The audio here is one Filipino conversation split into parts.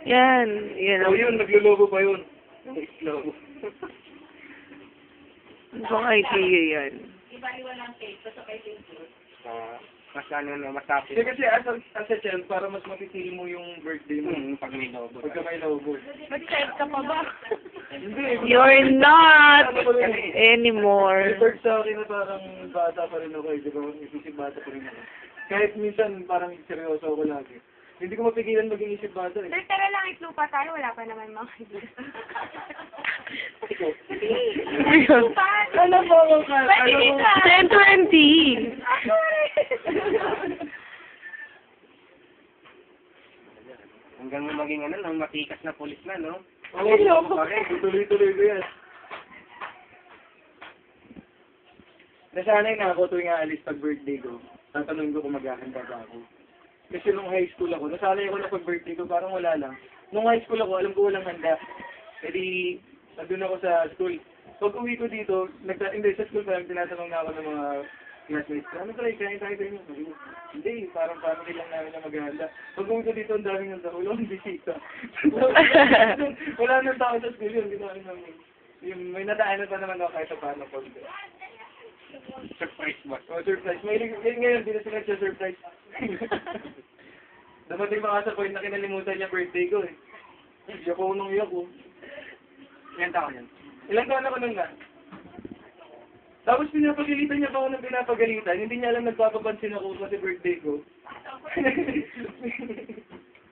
Yan. Yan. Oh, yun, naglulubo pa yun. Logo. Ibang idea yan. Mas ano na, matapos. Hindi kasi as a child, para mas mapipili mo yung birthday mo. Pag may lobo. Pagka may logo. Mag-child ka pa ba? Hindi. You're not May anymore. third sa akin na parang bata pa rin ako eh. Di ba? Isip bata pa rin ako. Kahit minsan parang seryoso ako lagi. Hindi ko mapigilan maging isip bata eh. Sir, tara lang itlupa tayo. Wala pa naman mga idea. Ano po ako ka? Pwede kita. 10:20. Hanggang maging ano, nang matikas na pulis na, no? Oo, tuloy-tuloy ko yan. Nasanay na ako tuwing aalis pag birthday ko. Tatanungin ko kung maghahanda ba ako. Kasi nung high school ako, nasanay ako na pag birthday ko, parang wala lang. Nung high school ako, alam ko walang handa. E di, nandun ako sa school. Pag uwi ko dito, hindi, sa school pa lang, tinatanong na ako ng mga classmates ko, ano try, kain tayo tayo. Hindi, parang family lang namin na maghahanda. Pag uwi ko dito, ang daming nang ulo, ang bisita. Wala nang tao sa school yun, ginawa namin. Yung, may nadaanan pa naman ako kahit sa paano po. Surprise ba? Oh, surprise. May ngayon, hindi na sila surprise. Dumating pa nga sa point na kinalimutan niya birthday ko eh. Iyak ko nung iyak ko. Ilan taon yan? Ilang taon ako nung na? Tapos pinapagalitan niya pa ako ng pinapagalitan. Hindi niya alam nagpapapansin ako kasi birthday ko.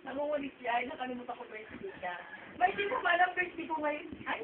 Nangungulit siya. Ay, nakalimutan ko birthday ka. May hindi mo ba alam birthday ko ngayon? Ay!